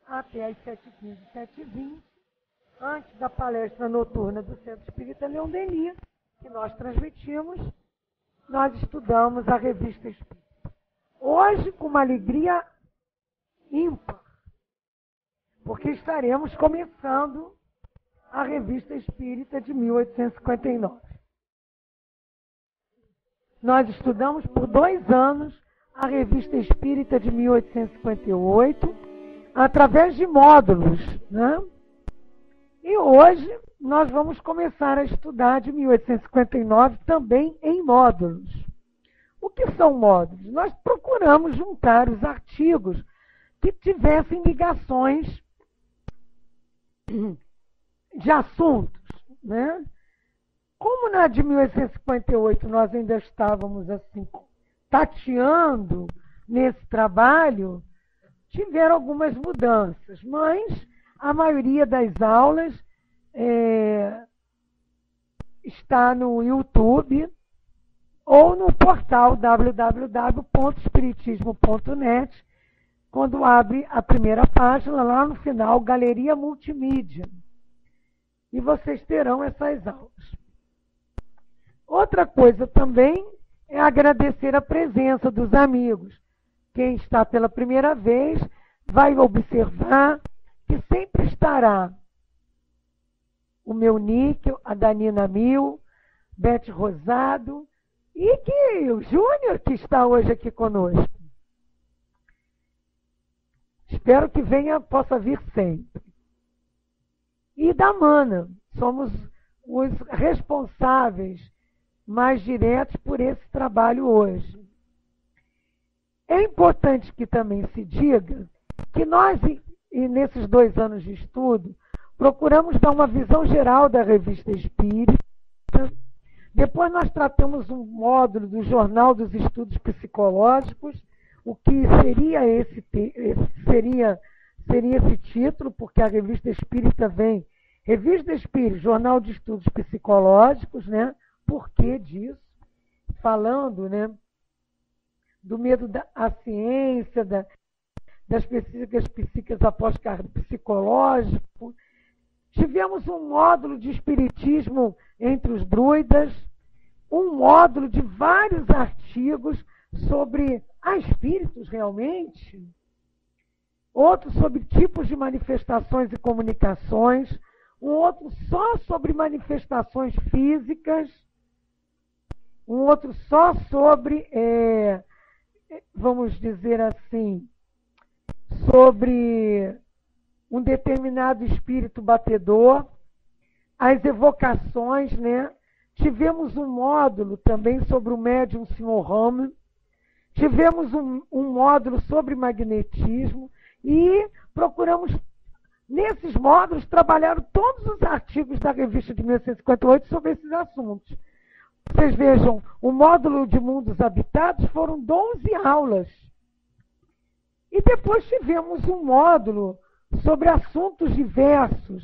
até às 7h15, 7h20, antes da palestra noturna do Centro Espírita Leão Denis, que nós transmitimos, nós estudamos a Revista Espírita. Hoje, com uma alegria ímpar, porque estaremos começando a Revista Espírita de 1859. Nós estudamos por 2 anos a Revista Espírita de 1858, através de módulos, né? E hoje nós vamos começar a estudar de 1859 também em módulos. O que são módulos? Nós procuramos juntar os artigos que tivessem ligações de assuntos, né? Como na de 1858 nós ainda estávamos assim tateando nesse trabalho, tiveram algumas mudanças, mas a maioria das aulas está no YouTube ou no portal www.espiritismo.net, quando abre a primeira página, lá no final, Galeria Multimídia. E vocês terão essas aulas. Outra coisa também é agradecer a presença dos amigos. Quem está pela primeira vez vai observar que sempre estará o meu níquel, a Danina Mil, Bete Rosado e que o Júnior, que está hoje aqui conosco. Espero que possa vir sempre. E da Mana, somos os responsáveis mais diretos por esse trabalho hoje. É importante que também se diga que nós, e nesses 2 anos de estudo, procuramos dar uma visão geral da Revista Espírita. Depois nós tratamos um módulo do Jornal dos Estudos Psicológicos, o que seria seria esse título, porque a Revista Espírita vem Revista Espírita, Jornal de Estudos Psicológicos, né? Por que disso? Falando, né, do medo à ciência, das pesquisas psíquicas após cargo psicológico. Tivemos um módulo de espiritismo entre os druidas, um módulo de vários artigos sobre espíritos realmente, outro sobre tipos de manifestações e comunicações, um outro só sobre manifestações físicas, um outro só sobre, vamos dizer assim, sobre um determinado espírito batedor, as evocações, né? Tivemos um módulo também sobre o médium Sr. Rome, tivemos um módulo sobre magnetismo e procuramos, nesses módulos, trabalhar todos os artigos da revista de 1858 sobre esses assuntos. Vocês vejam, o módulo de mundos habitados foram 12 aulas. E depois tivemos um módulo sobre assuntos diversos,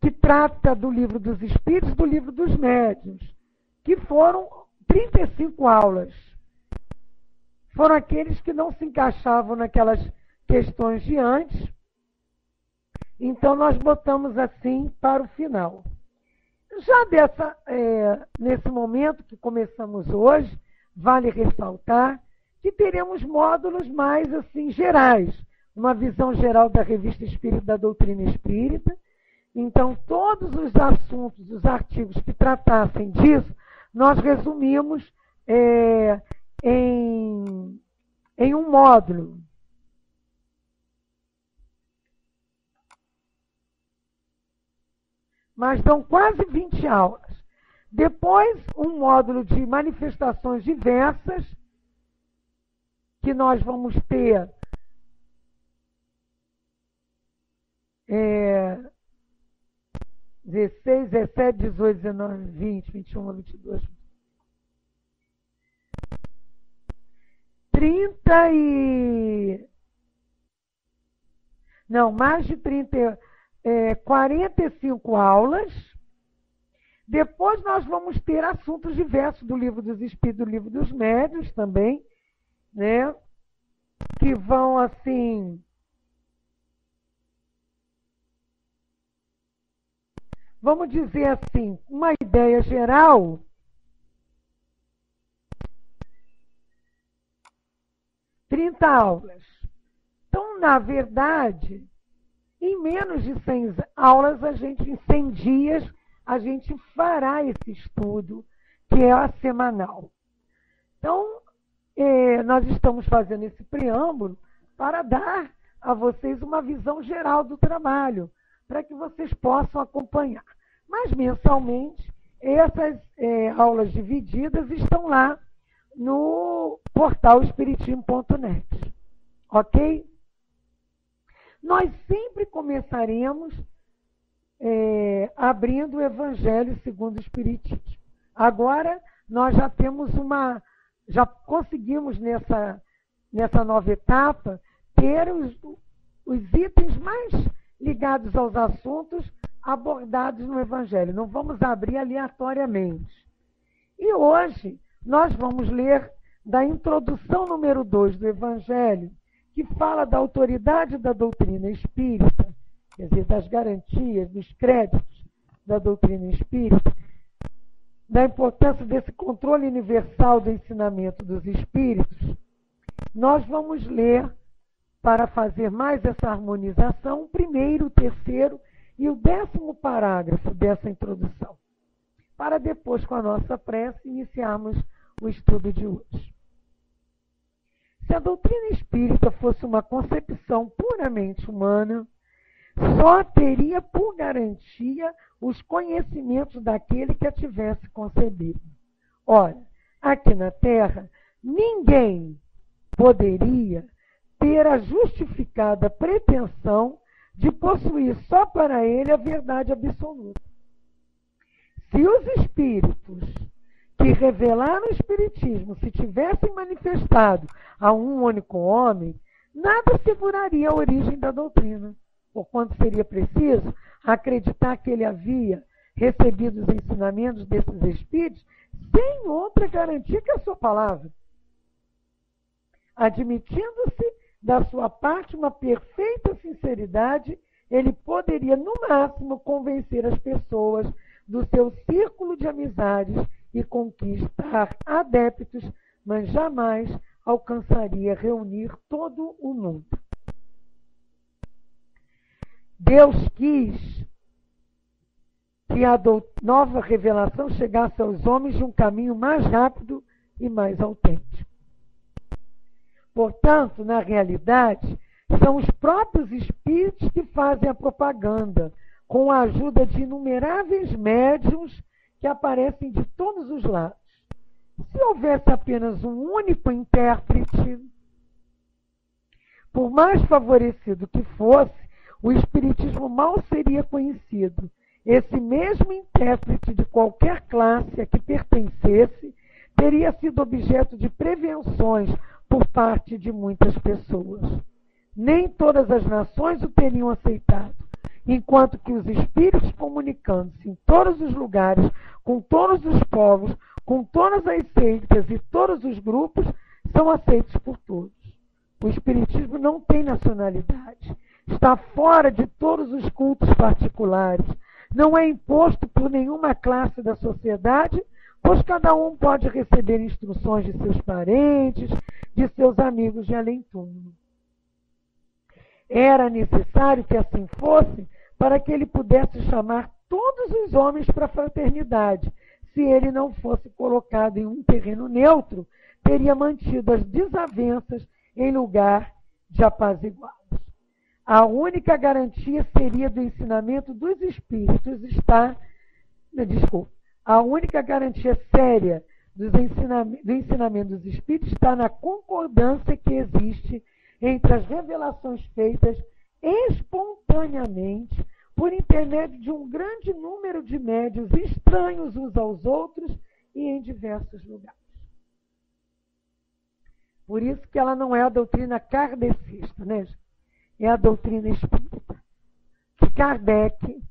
que trata do Livro dos Espíritos, do Livro dos Médiuns, que foram 35 aulas. Foram aqueles que não se encaixavam naquelas questões de antes. Então, nós botamos assim para o final. Já nesse momento que começamos hoje, vale ressaltar que teremos módulos mais assim gerais, uma visão geral da Revista Espírita, da doutrina espírita. Então, todos os assuntos, os artigos que tratassem disso, nós resumimos em um módulo. Mas dão quase 20 aulas. Depois, um módulo de manifestações diversas, que nós vamos ter 16, 17, 18, 19, 20, 21, 22, 30 e... Não, mais de 30, 45 aulas. Depois nós vamos ter assuntos diversos do Livro dos Espíritos, do Livro dos Médiuns também, né? Que vão, assim, vamos dizer assim, uma ideia geral, ...30 aulas. Então, na verdade, em menos de 100 aulas, em 100 dias, a gente fará esse estudo, que é a semanal. Então, nós estamos fazendo esse preâmbulo para dar a vocês uma visão geral do trabalho, para que vocês possam acompanhar. Mas, mensalmente, essas aulas divididas estão lá no portal espiritismo.net. Ok? Nós sempre começaremos abrindo o Evangelho segundo o Espiritismo. Agora, nós já conseguimos nessa nova etapa ter os itens mais ligados aos assuntos abordados no Evangelho. Não vamos abrir aleatoriamente. E hoje nós vamos ler da introdução número 2 do Evangelho, que fala da autoridade da doutrina espírita, quer dizer, das garantias, dos créditos da doutrina espírita, da importância desse controle universal do ensinamento dos espíritos. Nós vamos ler, para fazer mais essa harmonização, o primeiro, o terceiro e o 10º parágrafo dessa introdução, para depois, com a nossa prece, iniciarmos o estudo de hoje. Se a doutrina espírita fosse uma concepção puramente humana, só teria por garantia os conhecimentos daquele que a tivesse concebido. Ora, aqui na Terra, ninguém poderia ter a justificada pretensão de possuir só para ele a verdade absoluta. Se os espíritos que revelaram o Espiritismo se tivessem manifestado a um único homem, nada seguraria a origem da doutrina, porquanto seria preciso acreditar que ele havia recebido os ensinamentos desses espíritos sem outra garantia que a sua palavra, admitindo-se da sua parte uma perfeita sinceridade, ele poderia, no máximo, convencer as pessoas do seu círculo de amizades e conquistar adeptos, mas jamais alcançaria reunir todo o mundo. Deus quis que a nova revelação chegasse aos homens de um caminho mais rápido e mais autêntico. Portanto, na realidade, são os próprios espíritos que fazem a propaganda, com a ajuda de inumeráveis médiuns que aparecem de todos os lados. Se houvesse apenas um único intérprete, por mais favorecido que fosse, o espiritismo mal seria conhecido. Esse mesmo intérprete de qualquer classe a que pertencesse teria sido objeto de prevenções por parte de muitas pessoas. Nem todas as nações o teriam aceitado, enquanto que os espíritos, comunicando-se em todos os lugares, com todos os povos, com todas as seitas e todos os grupos, são aceitos por todos. O espiritismo não tem nacionalidade, está fora de todos os cultos particulares, não é imposto por nenhuma classe da sociedade, pois cada um pode receber instruções de seus parentes, de seus amigos de além-túmulo. Era necessário que assim fosse para que ele pudesse chamar todos os homens para a fraternidade. Se ele não fosse colocado em um terreno neutro, teria mantido as desavenças em lugar de apaziguá-los. A única garantia seria do ensinamento dos espíritos a única garantia séria do ensinamento dos espíritos está na concordância que existe entre as revelações feitas espontaneamente por intermédio de um grande número de médiuns estranhos uns aos outros e em diversos lugares. Por isso que ela não é a doutrina kardecista, né? É a doutrina espírita, que Kardec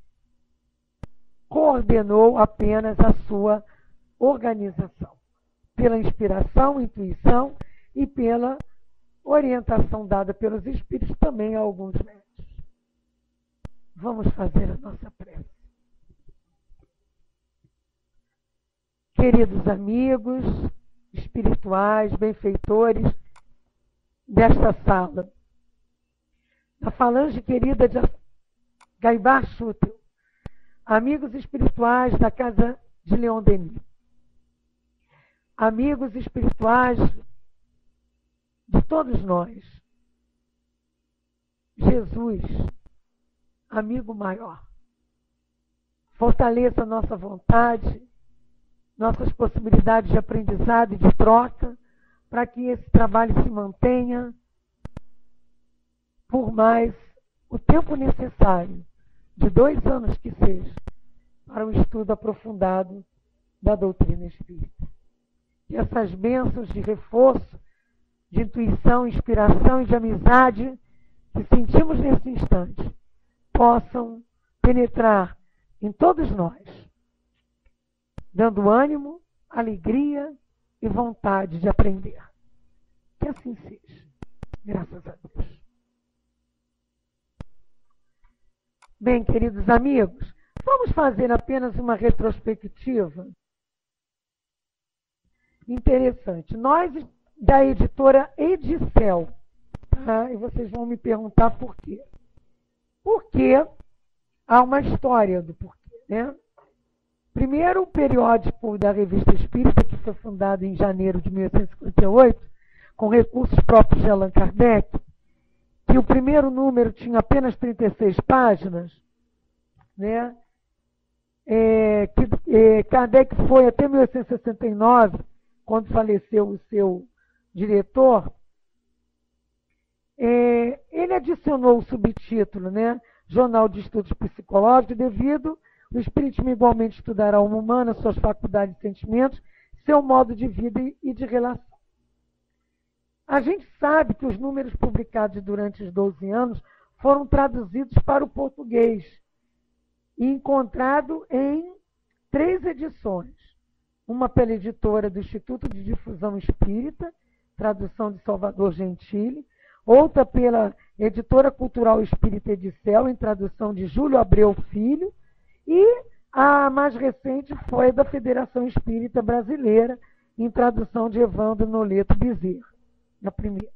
coordenou apenas a sua organização, pela inspiração, intuição e pela orientação dada pelos espíritos também a alguns médiuns. Vamos fazer a nossa prece. queridos amigos espirituais, benfeitores desta sala, da falange querida de Gaibar Schutel, amigos espirituais da Casa de Leon Denis, amigos espirituais de todos nós, Jesus, amigo maior, fortaleça nossa vontade, nossas possibilidades de aprendizado e de troca, para que esse trabalho se mantenha por mais o tempo necessário, de 2 anos que seja, para um estudo aprofundado da doutrina espírita. E essas bênçãos de reforço, de intuição, inspiração e de amizade que sentimos nesse instante, possam penetrar em todos nós, dando ânimo, alegria e vontade de aprender. Que assim seja. Graças a Deus. Bem, queridos amigos, vamos fazer apenas uma retrospectiva interessante. Nós, da editora Edicel, tá? E vocês vão me perguntar por quê. Porque há uma história do porquê, né? Primeiro, o periódico da Revista Espírita, que foi fundado em janeiro de 1858, com recursos próprios de Allan Kardec, que o primeiro número tinha apenas 36 páginas, né? Kardec foi até 1869, quando faleceu o seu diretor, ele adicionou o subtítulo, né? Jornal de Estudos Psicológicos, devido o Espiritismo igualmente estudar a alma humana, suas faculdades e sentimentos, seu modo de vida e de relação. A gente sabe que os números publicados durante os 12 anos foram traduzidos para o português e encontrado em 3 edições. Uma pela editora do Instituto de Difusão Espírita, tradução de Salvador Gentili, outra pela Editora Cultural Espírita Edicel, em tradução de Júlio Abreu Filho, e a mais recente foi da Federação Espírita Brasileira, em tradução de Evandro Noleto Bezerra, na primeira.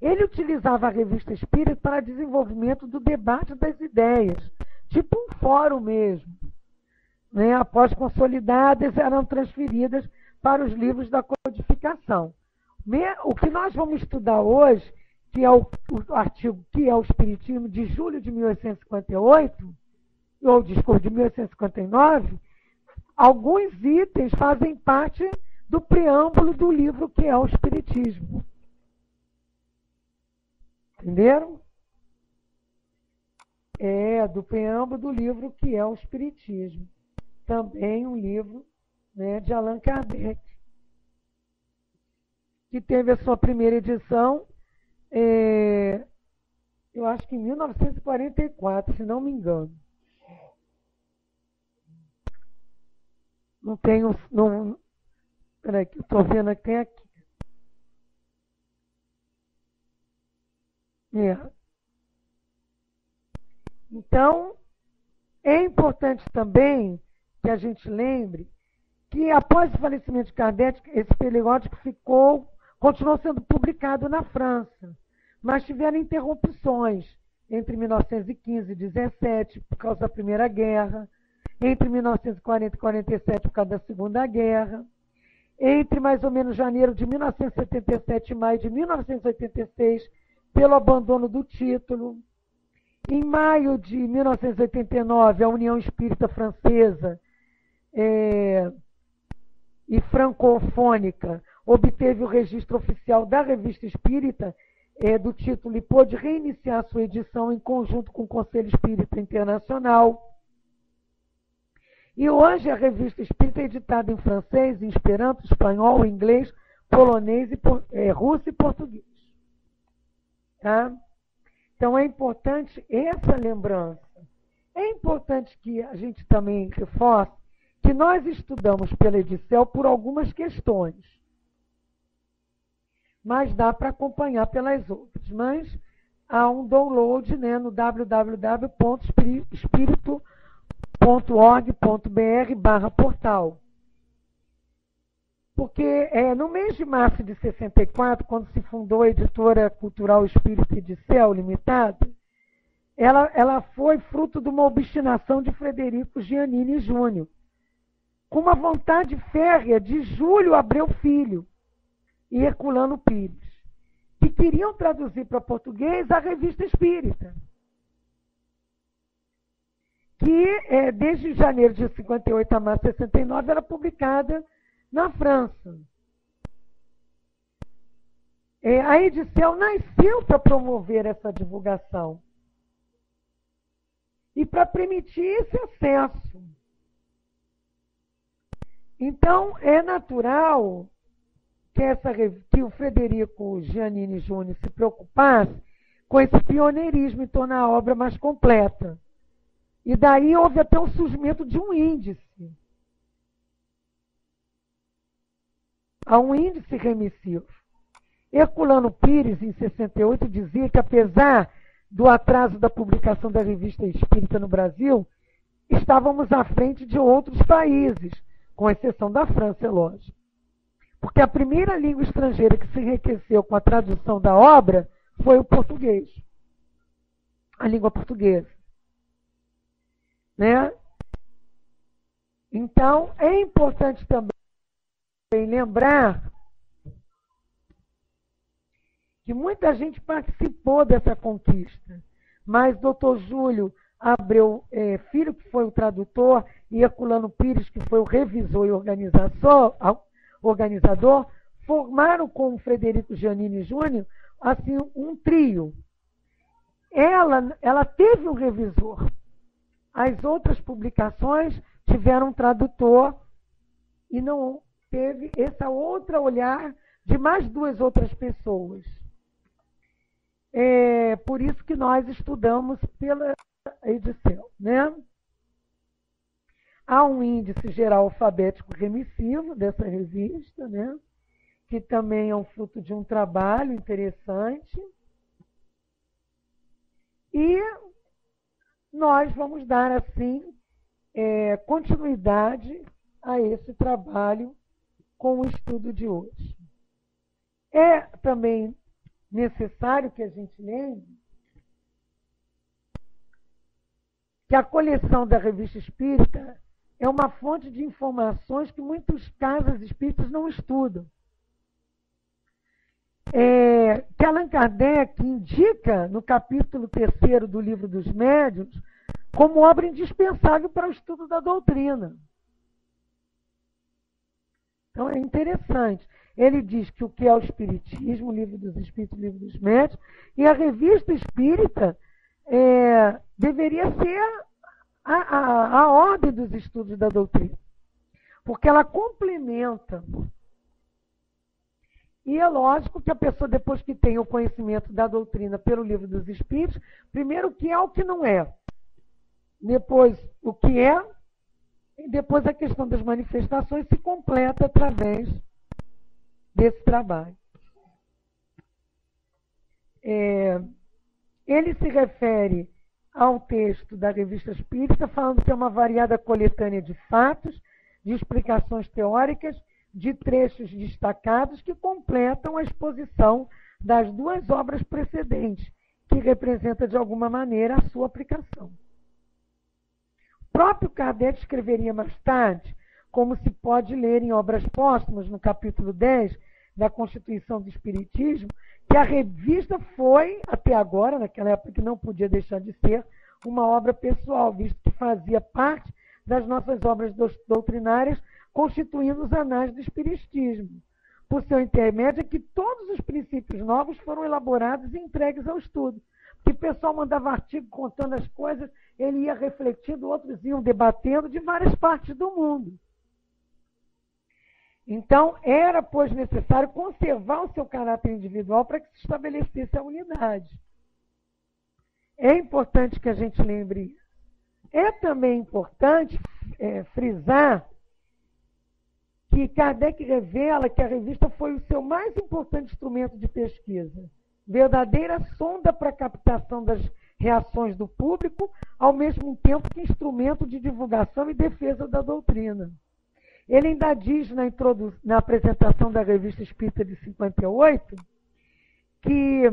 Ele utilizava a revista Espírita para desenvolvimento do debate das ideias, tipo um fórum mesmo. Né? Após consolidadas, eram transferidas para os livros da codificação. O que nós vamos estudar hoje, que é o artigo Que é o Espiritismo, de julho de 1858, ou desculpa, de 1859, alguns itens fazem parte do preâmbulo do livro Que é o Espiritismo. Entenderam? Do preâmbulo do livro Que é o Espiritismo. Também um livro, né, de Allan Kardec, que teve a sua primeira edição, eu acho que em 1944, se não me engano. Não tenho... Peraí, que eu estou vendo que tem aqui. Então, é importante também que a gente lembre que após o falecimento de Kardec, esse periódico continuou sendo publicado na França, mas tiveram interrupções entre 1915 e 17 por causa da Primeira Guerra, entre 1940 e 47 por causa da Segunda Guerra, entre mais ou menos janeiro de 1977 e maio de 1986, pelo abandono do título. Em maio de 1989, a União Espírita Francesa e Francofônica obteve o registro oficial da Revista Espírita do título e pôde reiniciar sua edição em conjunto com o Conselho Espírita Internacional. E hoje a Revista Espírita é editada em francês, em esperanto, espanhol, inglês, polonês, russo e português. Tá? Então é importante essa lembrança. É importante que a gente também reforce que nós estudamos pela Edicel por algumas questões, mas dá para acompanhar pelas outras. Mas há um download, né, no www.espirito.org.br/portal. Porque no mês de março de 64, quando se fundou a Editora Cultural Espírita de Céu Limitada, ela foi fruto de uma obstinação de Frederico Giannini Júnior, com uma vontade férrea de Júlio Abreu Filho e Herculano Pires, que queriam traduzir para português a Revista Espírita, que desde janeiro de 58 a março de 69 era publicada na França. A Edicel nasceu para promover essa divulgação e para permitir esse acesso. Então, é natural que o Frederico Giannini Júnior se preocupasse com esse pioneirismo em tornar a obra mais completa. E daí houve até o surgimento de um índice. Há um índice remissivo. Herculano Pires, em 68, dizia que, apesar do atraso da publicação da Revista Espírita no Brasil, estávamos à frente de outros países, com exceção da França, é lógico. Porque a primeira língua estrangeira que se enriqueceu com a tradução da obra foi o português, a língua portuguesa. Né? Então, é importante também lembrar que muita gente participou dessa conquista, mas Dr. Júlio Abreu Filho, que foi o tradutor, e Herculano Pires, que foi o revisor e organizador, formaram com o Frederico Giannini Júnior assim, um trio. Ela teve um revisor. As outras publicações tiveram um tradutor e não teve esse outro olhar de mais duas outras pessoas. Por isso que nós estudamos pela Edicel, né? Há um índice geral alfabético remissivo dessa revista, né? Que também é um fruto de um trabalho interessante. E nós vamos dar, assim, continuidade a esse trabalho com o estudo de hoje. É também necessário que a gente lembre que a coleção da Revista Espírita é uma fonte de informações que muitas casas espíritas não estudam. Que Allan Kardec indica no capítulo 3º do Livro dos Médiuns como obra indispensável para o estudo da doutrina. Então é interessante. Ele diz que o que é o Espiritismo, o Livro dos Espíritos, o Livro dos Médiuns, e a Revista Espírita deveria ser a ordem dos estudos da doutrina, porque ela complementa. E é lógico que a pessoa, depois que tem o conhecimento da doutrina pelo Livro dos Espíritos, primeiro o que é o que não é, depois o que é, e depois a questão das manifestações se completa através desse trabalho. Ele se refere ao texto da Revista Espírita, falando que é uma variada coletânea de fatos, de explicações teóricas, de trechos destacados que completam a exposição das duas obras precedentes, que representa de alguma maneira a sua aplicação. O próprio Kardec escreveria mais tarde, como se pode ler em Obras Póstumas, no capítulo 10 da Constituição do Espiritismo, que a revista foi, até agora, naquela época que não podia deixar de ser, uma obra pessoal, visto que fazia parte das nossas obras doutrinárias, constituindo os anais do Espiritismo. Por seu intermédio, é que todos os princípios novos foram elaborados e entregues ao estudo. Porque o pessoal mandava artigo contando as coisas, ele ia refletindo, outros iam debatendo de várias partes do mundo. Então, era, pois, necessário conservar o seu caráter individual para que se estabelecesse a unidade. É importante que a gente lembre isso. É também importante frisar que Kardec revela que a revista foi o seu mais importante instrumento de pesquisa, verdadeira sonda para a captação das reações do público, ao mesmo tempo que instrumento de divulgação e defesa da doutrina. Ele ainda diz na apresentação da Revista Espírita de 58 que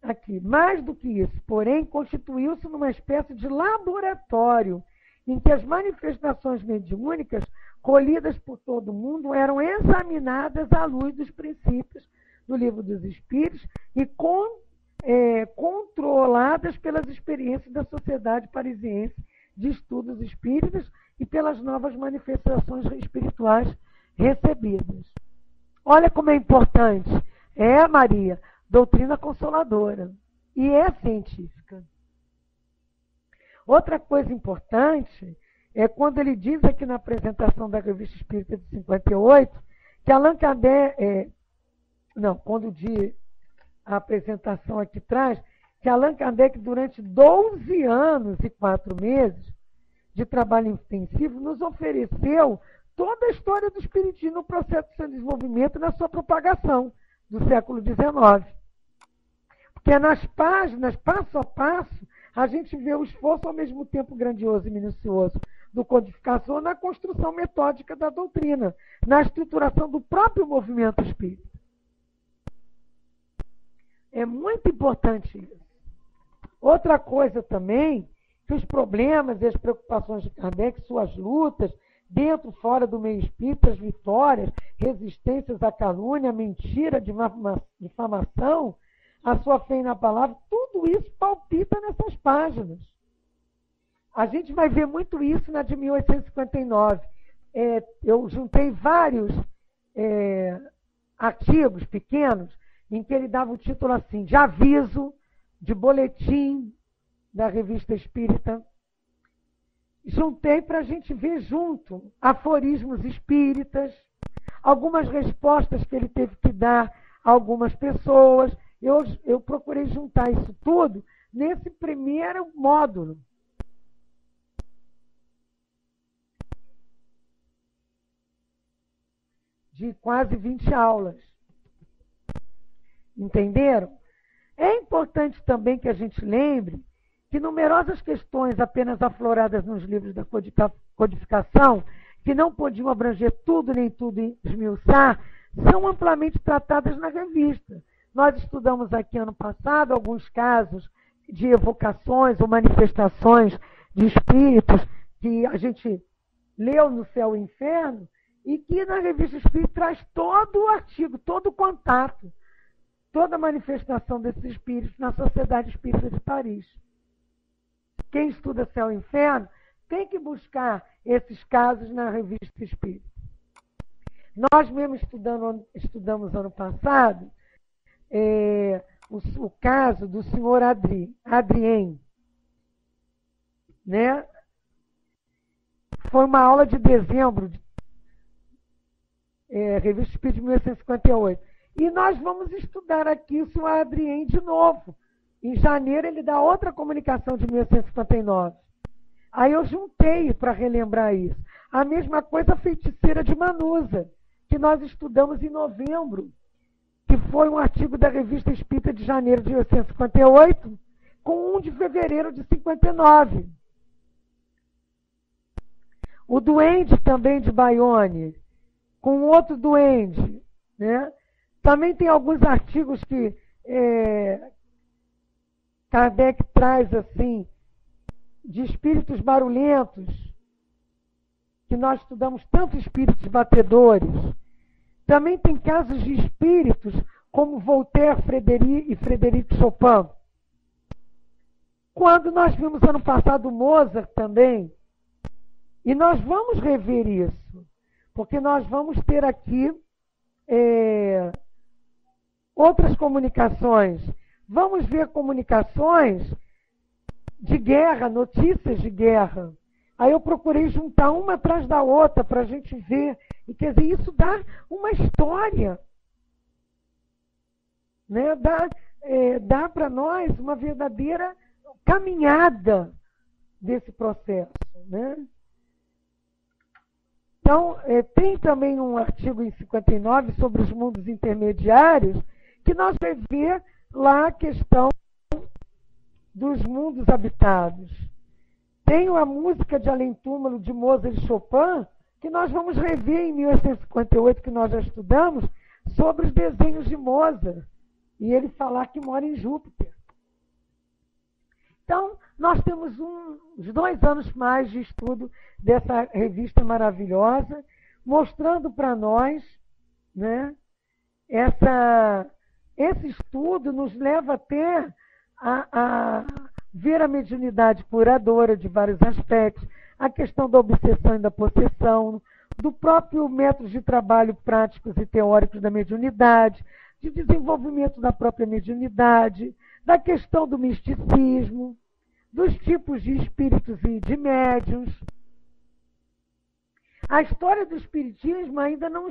aqui, mais do que isso, porém, constituiu-se numa espécie de laboratório em que as manifestações mediúnicas colhidas por todo mundo eram examinadas à luz dos princípios do Livro dos Espíritos e controladas pelas experiências da Sociedade Parisiense de Estudos Espíritas e pelas novas manifestações espirituais recebidas. Olha como é importante. Maria, doutrina consoladora e é científica. Outra coisa importante é quando ele diz aqui na apresentação da Revista Espírita de 58 que Allan Kardec, quando diz a apresentação aqui traz, que Allan Kardec, durante 12 anos e 4 meses de trabalho intensivo, nos ofereceu toda a história do Espiritismo no processo de seu desenvolvimento e na sua propagação do século XIX. Porque nas páginas, passo a passo, a gente vê o esforço ao mesmo tempo grandioso e minucioso do codificador na construção metódica da doutrina, na estruturação do próprio movimento espírita. É muito importante isso. Outra coisa também, que os problemas e as preocupações de Kardec, suas lutas, dentro e fora do meio espírita, as vitórias, resistências à calúnia, à mentira, difamação, a sua fé na palavra, tudo isso palpita nessas páginas. A gente vai ver muito isso na de 1859. Eu juntei vários artigos pequenos em que ele dava o título assim, de aviso, de boletim da Revista Espírita. Juntei para a gente ver junto aforismos espíritas, algumas respostas que ele teve que dar a algumas pessoas. Eu procurei juntar isso tudo nesse primeiro módulo. De quase 20 aulas. Entenderam? É importante também que a gente lembre que numerosas questões apenas afloradas nos livros da codificação, que não podiam abranger tudo nem tudo e esmiuçar, são amplamente tratadas na revista. Nós estudamos aqui ano passado alguns casos de evocações ou manifestações de espíritos que a gente leu no Céu e Inferno e que na Revista Espírita traz todo o artigo, todo o contato, toda a manifestação desses espíritos na Sociedade Espírita de Paris. Quem estuda Céu e Inferno tem que buscar esses casos na Revista Espírita. Nós mesmo estudamos ano passado o caso do senhor Adrien, né? Foi uma aula de dezembro, Revista Espírita de 1858. E nós vamos estudar aqui o senhor Adrien de novo. Em janeiro ele dá outra comunicação de 1859. Aí eu juntei para relembrar isso. A mesma coisa a feiticeira de Manusa, que nós estudamos em novembro, que foi um artigo da Revista Espírita de janeiro de 1858, com 1 de fevereiro de 59. O duende também de Bayonne, com outro duende, né? Também tem alguns artigos que Kardec traz assim, de espíritos barulhentos, que nós estudamos tanto espíritos batedores. Também tem casos de espíritos como Voltaire e Frederic Chopin. Quando nós vimos ano passado Mozart também, e nós vamos rever isso, porque nós vamos ter aqui outras comunicações. Vamos ver comunicações de guerra, notícias de guerra. Aí eu procurei juntar uma atrás da outra para a gente ver. E quer dizer, isso dá uma história. Né? Dá para nós uma verdadeira caminhada desse processo. Né? Então, tem também um artigo em 59 sobre os mundos intermediários, que nós vamos ver lá a questão dos mundos habitados. Tenho a música de Além Túmulo de Mozart e Chopin, que nós vamos rever em 1858, que nós já estudamos, sobre os desenhos de Mozart. E ele falar que mora em Júpiter. Então, nós temos uns 2 anos mais de estudo dessa revista maravilhosa, mostrando para nós, né, esse estudo nos leva até a ver a mediunidade curadora de vários aspectos, a questão da obsessão e da possessão, do próprio método de trabalho práticos e teóricos da mediunidade, de desenvolvimento da própria mediunidade, da questão do misticismo, dos tipos de espíritos e de médiuns. A história do espiritismo ainda não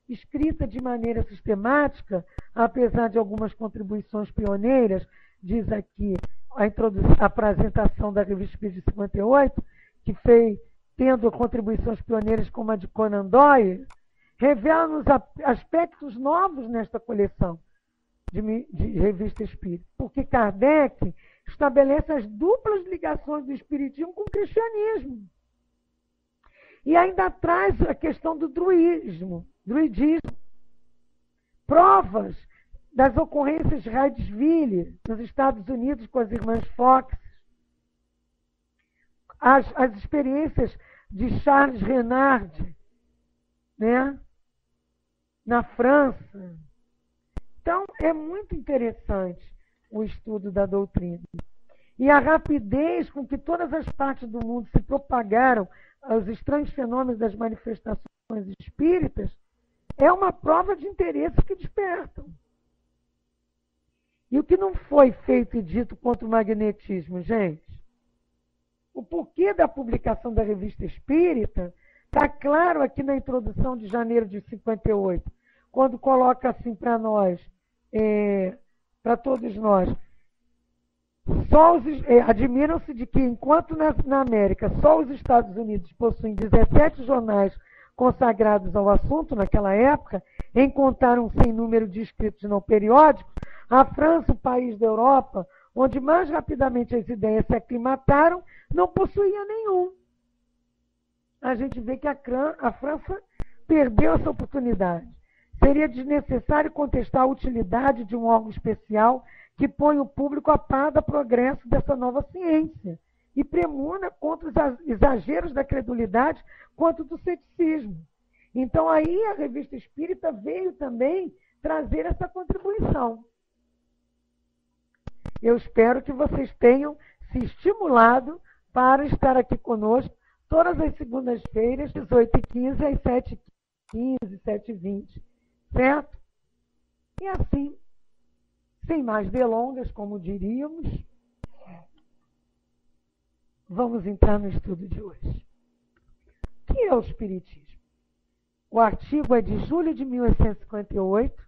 escrita de maneira sistemática, apesar de algumas contribuições pioneiras, diz aqui a apresentação da Revista Espírita de 58, que fez, tendo contribuições pioneiras como a de Conan Doyle, revela-nos aspectos novos nesta coleção de Revista Espírita, porque Kardec estabelece as duplas ligações do espiritismo com o cristianismo. E ainda traz a questão do druidismo, provas das ocorrências de Hydesville, nos Estados Unidos, com as irmãs Fox, as experiências de Charles Renard, né, na França. Então, é muito interessante o estudo da doutrina. E a rapidez com que todas as partes do mundo se propagaram aos estranhos fenômenos das manifestações espíritas é uma prova de interesse que despertam. E o que não foi feito e dito contra o magnetismo, gente? O porquê da publicação da Revista Espírita está claro aqui na introdução de janeiro de 58, quando coloca assim para nós, para todos nós. Admiram-se de que, enquanto na América só os Estados Unidos possuem 17 jornais consagrados ao assunto naquela época, encontraram um sem número de escritos não periódicos, a França, o país da Europa, onde mais rapidamente as ideias se aclimataram, não possuía nenhum. A gente vê que a França perdeu essa oportunidade. Seria desnecessário contestar a utilidade de um órgão especial que põe o público a par do progresso dessa nova ciência e premuna contra os exageros da credulidade quanto do ceticismo. Então, aí a Revista Espírita veio também trazer essa contribuição. Eu espero que vocês tenham se estimulado para estar aqui conosco todas as segundas-feiras, 18h15 às 7h15, 7h20, certo? E assim, sem mais delongas, como diríamos, vamos entrar no estudo de hoje. O que é o Espiritismo? O artigo é de julho de 1858,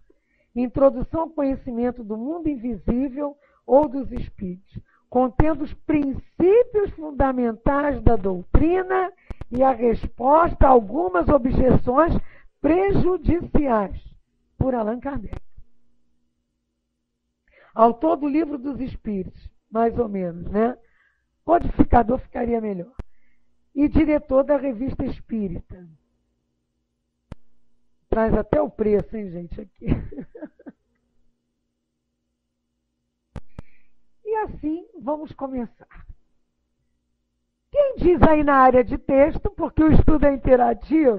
Introdução ao Conhecimento do Mundo Invisível ou dos Espíritos, contendo os princípios fundamentais da doutrina e a resposta a algumas objeções prejudiciais, por Allan Kardec. Autor do Livro dos Espíritos, mais ou menos, né? Codificador ficaria melhor. E diretor da Revista Espírita. Traz até o preço, hein, gente, aqui. E assim, vamos começar. Quem diz aí na área de texto, porque o estudo é interativo,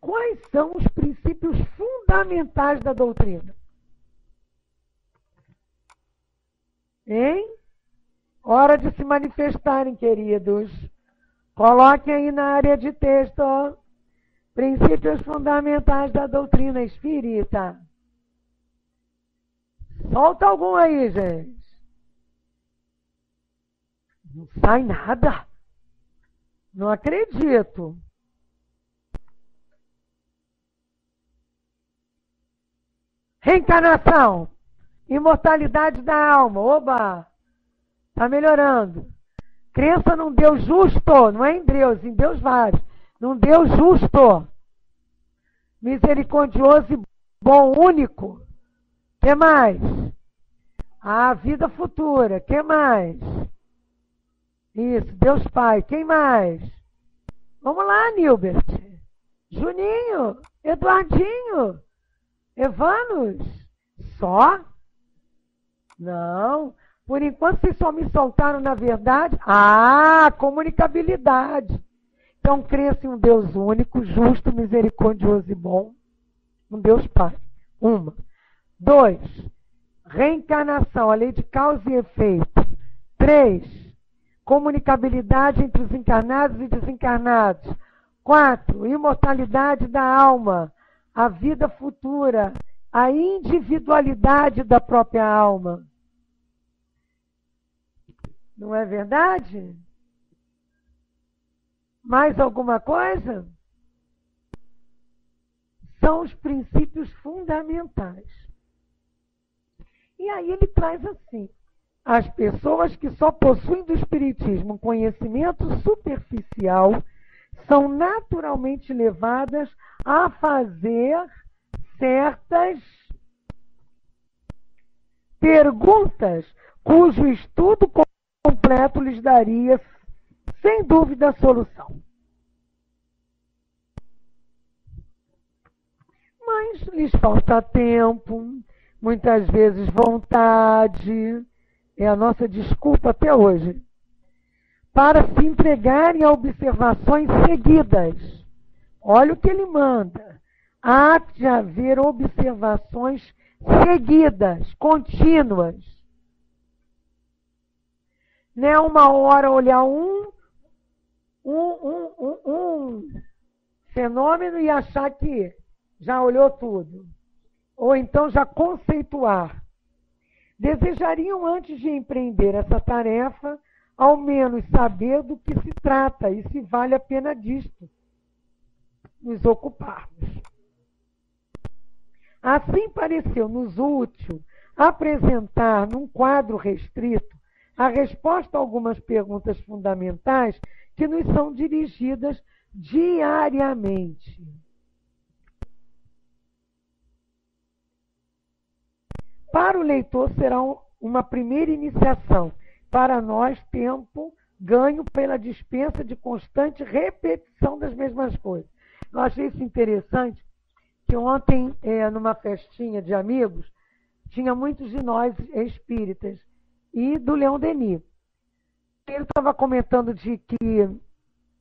quais são os princípios fundamentais da doutrina? Hein? Hora de se manifestarem, queridos. Coloquem aí na área de texto, ó, princípios fundamentais da doutrina espírita. Solta algum aí, gente. Não sai nada. Não acredito. Reencarnação. Imortalidade da alma. Oba! Está melhorando. Crença num Deus justo. Não é em Deus vários. Num Deus justo. Misericordioso e bom, único. Que mais? A vida futura. Que mais? Isso, Deus Pai. Quem mais? Vamos lá, Nilbert. Juninho, Eduardinho, Evanos. Só? Não. Por enquanto, vocês só me soltaram na verdade. Comunicabilidade. Então, cresça em um Deus único, justo, misericordioso e bom. Um Deus Pai. 1. 2. Reencarnação, a lei de causa e efeito. 3. Comunicabilidade entre os encarnados e desencarnados. 4. Imortalidade da alma, a vida futura, a individualidade da própria alma. Não é verdade? Mais alguma coisa? São os princípios fundamentais. E aí ele traz assim: as pessoas que só possuem do Espiritismo um conhecimento superficial são naturalmente levadas a fazer certas perguntas cujo estudo completo lhes daria, sem dúvida, a solução. Mas lhes falta tempo, muitas vezes vontade, é a nossa desculpa até hoje, para se entregarem a observações seguidas. Olha o que ele manda. Há de haver observações seguidas, contínuas. Não é uma hora olhar um fenômeno e achar que já olhou tudo. Ou então já conceituar. Desejariam, antes de empreender essa tarefa, ao menos saber do que se trata e se vale a pena disto nos ocuparmos. Assim pareceu-nos útil apresentar num quadro restrito a resposta a algumas perguntas fundamentais que nos são dirigidas diariamente. Para o leitor será uma primeira iniciação, para nós tempo ganho pela dispensa de constante repetição das mesmas coisas. Eu achei isso interessante, que ontem, numa festinha de amigos, tinha muitos de nós espíritas e do Leon Denis. Ele estava comentando de que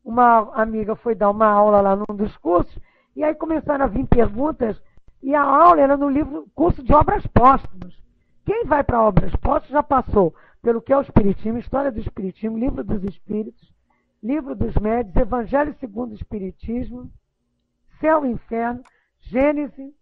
uma amiga foi dar uma aula lá num dos cursos, e aí começaram a vir perguntas, e a aula era no livro Curso de Obras Póstumas. Quem vai para Obras Póstumas já passou pelo que é o Espiritismo, História do Espiritismo, Livro dos Espíritos, Livro dos Médiuns, Evangelho segundo o Espiritismo, Céu e Inferno, Gênese.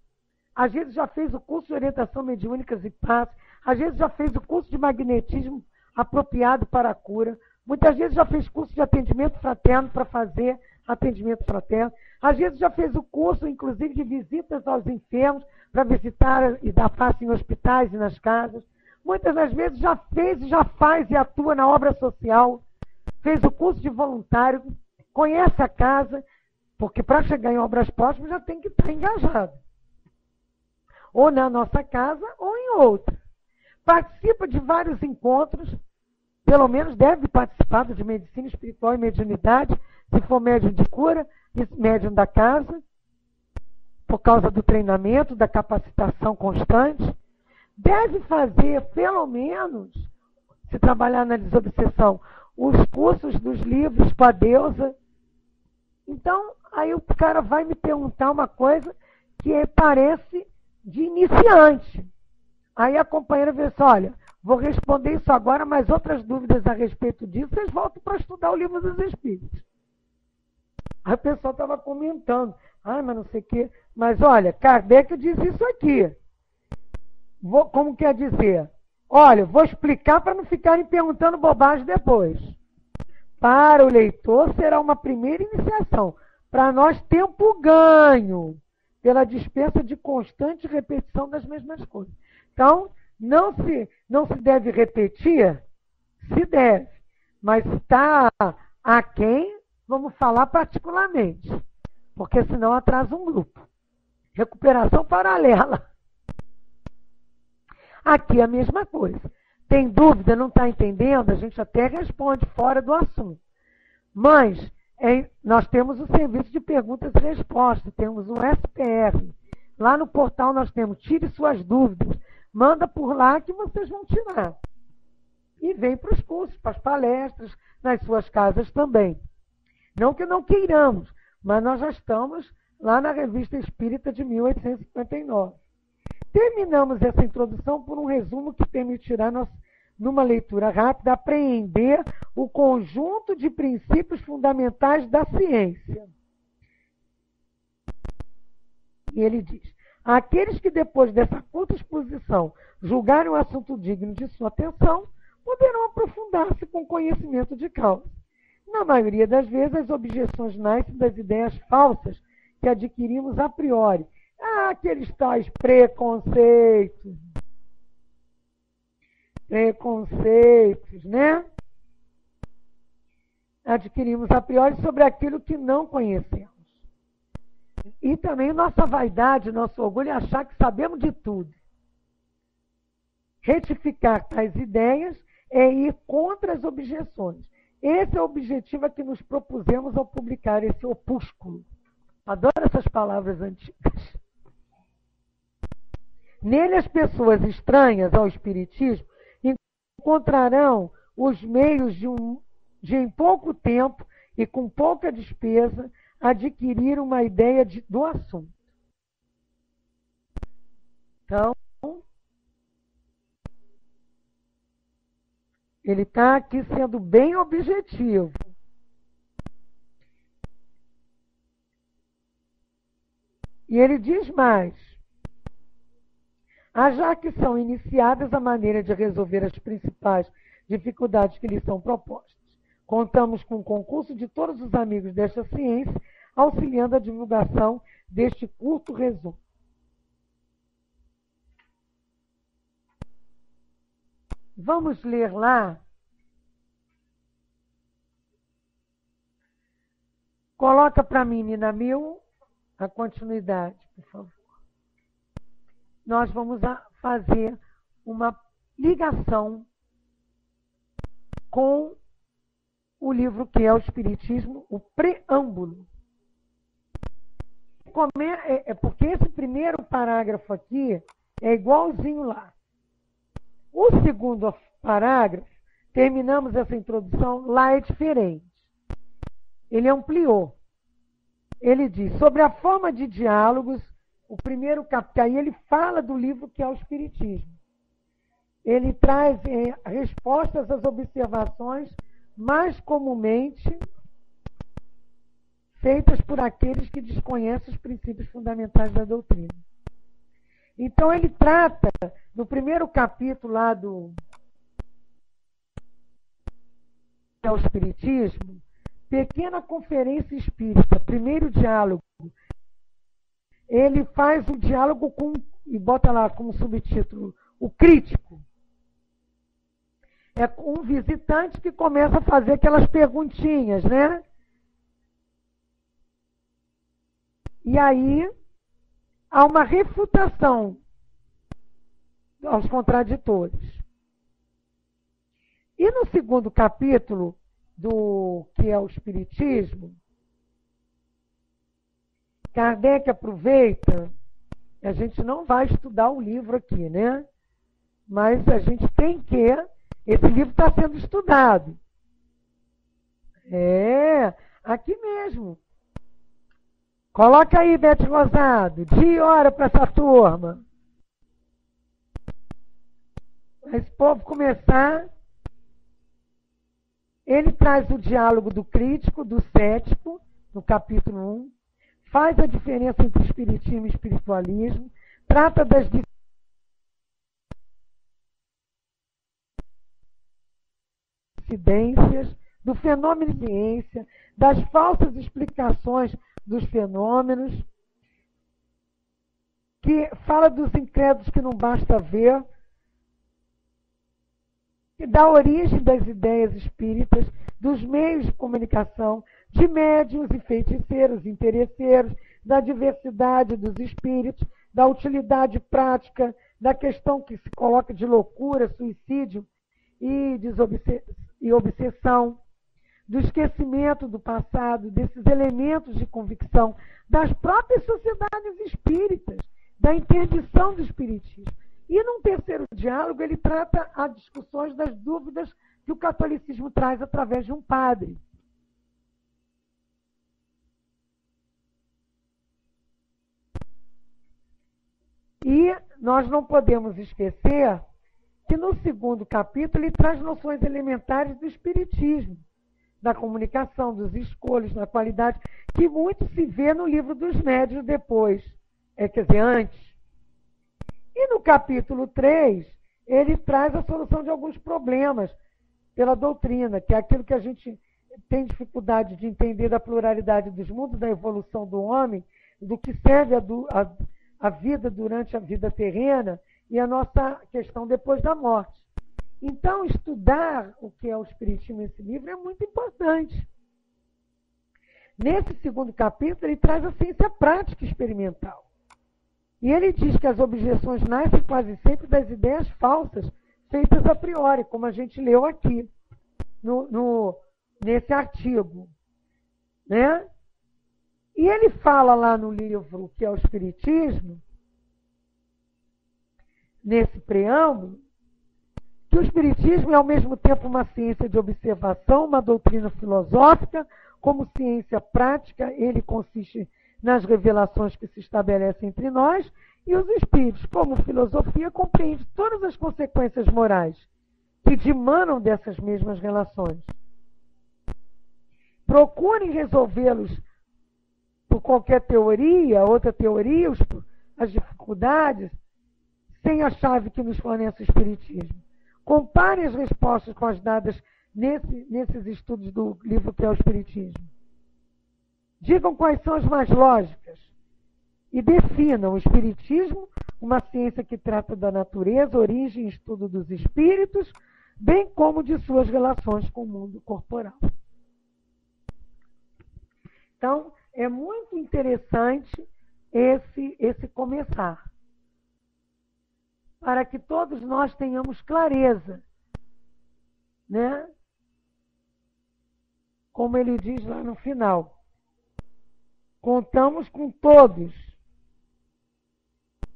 Às vezes já fez o curso de Orientação Mediúnicas e Passes, às vezes já fez o curso de Magnetismo apropriado para a cura, muitas vezes já fez curso de atendimento fraterno para fazer atendimento fraterno, às vezes já fez o curso, inclusive, de visitas aos enfermos, para visitar e dar passe em hospitais e nas casas. Muitas das vezes já fez, já faz e atua na obra social, fez o curso de voluntário, conhece a casa, porque para chegar em Obras Póstumas já tem que estar engajado. Ou na nossa casa ou em outra. Participa de vários encontros, pelo menos deve participar de medicina espiritual e mediunidade, se for médium de cura, médium da casa, por causa do treinamento, da capacitação constante. Deve fazer, pelo menos, se trabalhar na desobsessão, os cursos dos livros com a deusa. Então, aí o cara vai me perguntar uma coisa que parece de iniciante. Aí a companheira vê assim: olha, vou responder isso agora, mas outras dúvidas a respeito disso, vocês voltam para estudar o Livro dos Espíritos. Aí o pessoal estava comentando, mas não sei o quê. Mas olha, Kardec diz isso aqui. Como quer dizer? Olha, vou explicar para não ficarem perguntando bobagem depois. Para o leitor será uma primeira iniciação. Para nós, tempo ganho, pela dispensa de constante repetição das mesmas coisas. Então, não se deve repetir? Se deve. Mas se está aquém, vamos falar particularmente. Porque senão atrasa um grupo. Recuperação paralela. Aqui a mesma coisa. tem dúvida, não está entendendo, a gente até responde fora do assunto. Mas nós temos o serviço de perguntas e respostas, temos o SPR. Lá no portal nós temos, tire suas dúvidas, manda por lá que vocês vão tirar. E vem para os cursos, para as palestras, nas suas casas também. Não que não queiramos, mas nós já estamos lá na Revista Espírita de 1859. Terminamos essa introdução por um resumo que permitirá, numa leitura rápida, apreender o conjunto de princípios fundamentais da ciência. E ele diz: aqueles que depois dessa curta exposição julgarem o assunto digno de sua atenção, poderão aprofundar-se com conhecimento de causa. Na maioria das vezes, as objeções nascem das ideias falsas que adquirimos a priori. Aqueles tais preconceitos, né? Adquirimos a priori sobre aquilo que não conhecemos. E também nossa vaidade, nosso orgulho é achar que sabemos de tudo. Retificar tais ideias é ir contra as objeções. Esse é o objetivo a que nos propusemos ao publicar esse opúsculo. Adoro essas palavras antigas. Nele, as pessoas estranhas ao Espiritismo encontrarão os meios de em pouco tempo e com pouca despesa, adquirir uma ideia do assunto. Então, ele está aqui sendo bem objetivo. E ele diz mais: já que são iniciadas a maneira de resolver as principais dificuldades que lhes são propostas. Contamos com o concurso de todos os amigos desta ciência, auxiliando a divulgação deste curto resumo. Vamos ler lá. Coloca para mim, Nina Mil, a continuidade, por favor. Nós vamos fazer uma ligação com o livro que é o Espiritismo, o preâmbulo. Porque esse primeiro parágrafo aqui é igualzinho lá. O segundo parágrafo, terminamos essa introdução, lá é diferente. Ele ampliou. Ele diz, sobre a forma de diálogos, o primeiro capítulo, aí ele fala do livro que é o Espiritismo. Ele traz respostas às observações mais comumente feitas por aqueles que desconhecem os princípios fundamentais da doutrina. Então ele trata, no primeiro capítulo lá do Espiritismo, Pequena Conferência Espírita, primeiro diálogo. Ele faz o diálogo e bota lá como subtítulo, o crítico. É um visitante que começa a fazer aquelas perguntinhas, né? E aí há uma refutação aos contraditores. E no segundo capítulo do que é o Espiritismo, Kardec aproveita, a gente não vai estudar o livro aqui, né? Mas a gente tem que, esse livro está sendo estudado. Aqui mesmo. Coloca aí, Bete Rosado, dia e hora para essa turma. Esse povo começar. Ele traz o diálogo do crítico, do cético, no capítulo 1, faz a diferença entre espiritismo e espiritualismo, trata das dissidências, do fenômeno de ciência, das falsas explicações dos fenômenos, que fala dos incrédulos que não basta ver, que dá origem das ideias espíritas, dos meios de comunicação, de médiuns e feiticeiros, interesseiros, da diversidade dos espíritos, da utilidade prática, da questão que se coloca de loucura, suicídio e obsessão, do esquecimento do passado, desses elementos de convicção das próprias sociedades espíritas, da interdição do espiritismo. E num terceiro diálogo, ele trata as discussões das dúvidas que o catolicismo traz através de um padre. E nós não podemos esquecer que no segundo capítulo ele traz noções elementares do espiritismo, da comunicação, dos escolhos, da qualidade, que muito se vê no livro dos médiuns depois, quer dizer, antes. E no capítulo 3, ele traz a solução de alguns problemas pela doutrina, que é aquilo que a gente tem dificuldade de entender da pluralidade dos mundos, da evolução do homem, do que serve a vida durante a vida terrena e a nossa questão depois da morte. Então, estudar o que é o Espiritismo nesse livro é muito importante. Nesse segundo capítulo, ele traz a ciência prática experimental. E ele diz que as objeções nascem quase sempre das ideias falsas feitas a priori, como a gente leu aqui, nesse artigo. Né? E ele fala lá no livro que é o Espiritismo, nesse preâmbulo, que o Espiritismo é ao mesmo tempo uma ciência de observação, uma doutrina filosófica, como ciência prática, ele consiste nas revelações que se estabelecem entre nós, e os espíritos, como filosofia, compreende todas as consequências morais que dimanam dessas mesmas relações. Procurem resolvê-los por qualquer teoria, outra teoria, as dificuldades, sem a chave que nos fornece o Espiritismo. Comparem as respostas com as dadas nesses estudos do livro que é o Espiritismo. Digam quais são as mais lógicas e definam o Espiritismo, uma ciência que trata da natureza, origem e estudo dos espíritos, bem como de suas relações com o mundo corporal. Então, é muito interessante esse começar, para que todos nós tenhamos clareza, né? Como ele diz lá no final, contamos com todos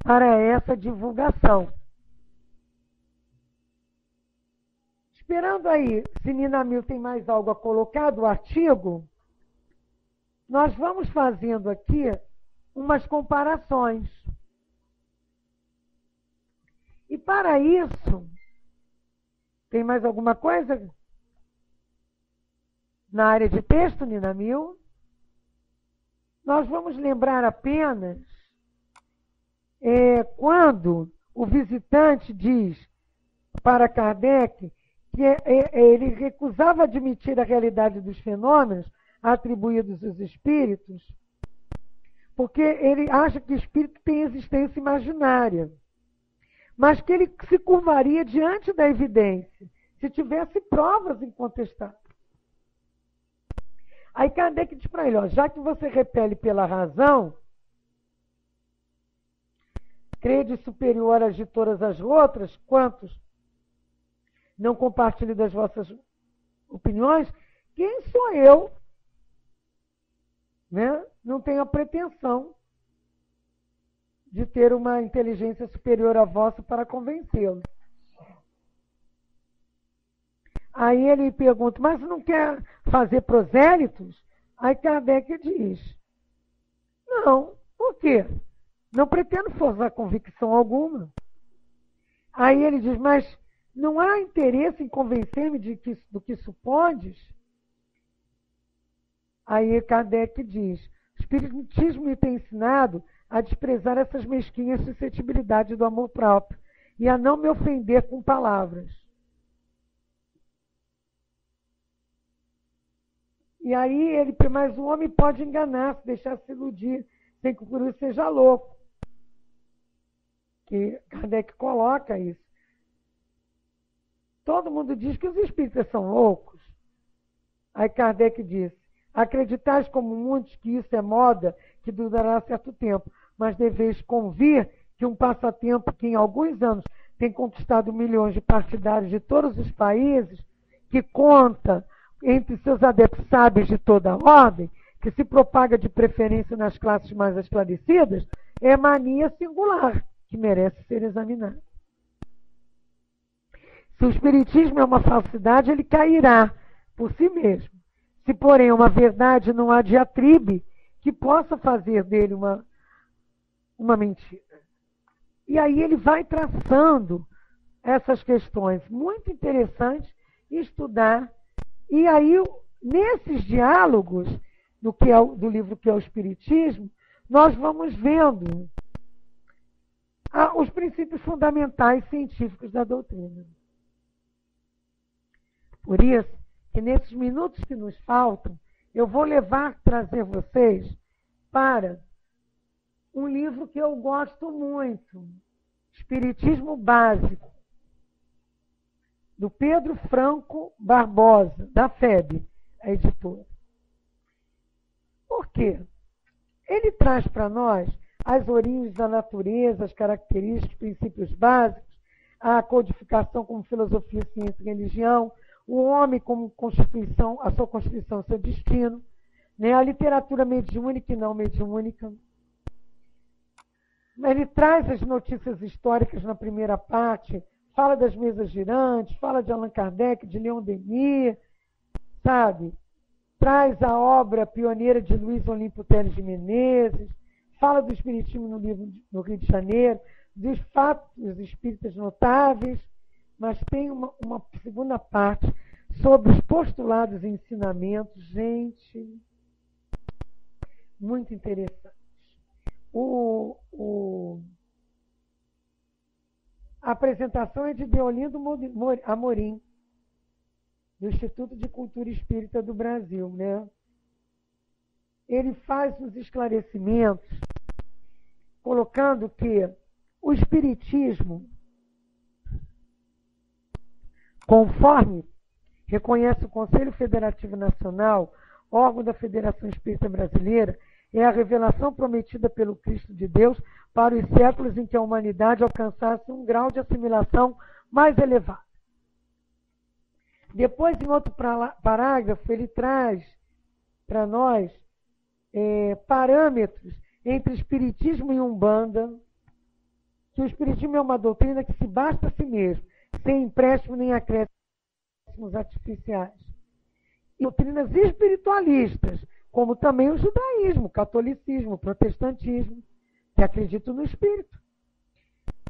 para essa divulgação. Esperando aí, se Nina Mil tem mais algo a colocar do artigo, nós vamos fazendo aqui umas comparações. E para isso, tem mais alguma coisa na área de texto, Nina Mil? Nós vamos lembrar apenas quando o visitante diz para Kardec que ele recusava admitir a realidade dos fenômenos atribuídos aos espíritos, porque ele acha que o espírito tem existência imaginária, mas que ele se curvaria diante da evidência, se tivesse provas incontestáveis. Aí Kardec diz para ele, ó, já que você repele pela razão, crede superior a de todas as outras, quantos não compartilham das vossas opiniões, quem sou eu? Né? Não tenho a pretensão de ter uma inteligência superior à vossa para convencê-lo. Aí ele pergunta, mas não quer fazer prosélitos? Aí Kardec diz, não, por quê? Não pretendo forçar convicção alguma. Aí ele diz, mas não há interesse em convencer-me do que supondes? Aí Kardec diz, o Espiritismo me tem ensinado a desprezar essas mesquinhas suscetibilidades do amor próprio e a não me ofender com palavras. E aí mas o homem pode enganar-se, deixar-se iludir, sem que por isso seja louco. Que Kardec coloca isso. Todo mundo diz que os espíritas são loucos. Aí Kardec diz, acreditais como muitos que isso é moda, que durará certo tempo, mas deveis convir que um passatempo que em alguns anos tem conquistado milhões de partidários de todos os países, que conta entre seus adeptos sábios de toda a ordem, que se propaga de preferência nas classes mais esclarecidas, é mania singular, que merece ser examinada. Se o espiritismo é uma falsidade, ele cairá por si mesmo. Se, porém, é uma verdade, não há diatribe que possa fazer dele uma mentira. E aí ele vai traçando essas questões. Muito interessante estudar. E aí, nesses diálogos do livro que é o Espiritismo, nós vamos vendo os princípios fundamentais científicos da doutrina. Por isso, que nesses minutos que nos faltam, eu vou trazer vocês para um livro que eu gosto muito, Espiritismo Básico, do Pedro Franco Barbosa, da FEB, a editora. Por quê? Ele traz para nós as origens da natureza, as características, princípios básicos, a codificação como filosofia, ciência e religião, o homem como constituição, a sua constituição, seu destino, né? A literatura mediúnica e não mediúnica. Ele traz as notícias históricas na primeira parte, fala das mesas girantes, fala de Allan Kardec, de Leon Denis, sabe? Traz a obra pioneira de Luiz Olímpio Teles de Menezes, fala do espiritismo no Rio de Janeiro, dos fatos espíritas notáveis, mas tem uma segunda parte sobre os postulados e ensinamentos, gente, muito interessante. A apresentação é de Deolindo Amorim, do Instituto de Cultura Espírita do Brasil, né? Ele faz os esclarecimentos colocando que o Espiritismo, conforme reconhece o Conselho Federativo Nacional, órgão da Federação Espírita Brasileira, é a revelação prometida pelo Cristo de Deus para os séculos em que a humanidade alcançasse um grau de assimilação mais elevado. Depois, em outro parágrafo, ele traz para nós parâmetros entre Espiritismo e Umbanda, que o Espiritismo é uma doutrina que se basta a si mesmo, sem empréstimo nem acréscimos artificiais. E doutrinas espiritualistas, como também o judaísmo, o catolicismo, o protestantismo, que acreditam no Espírito.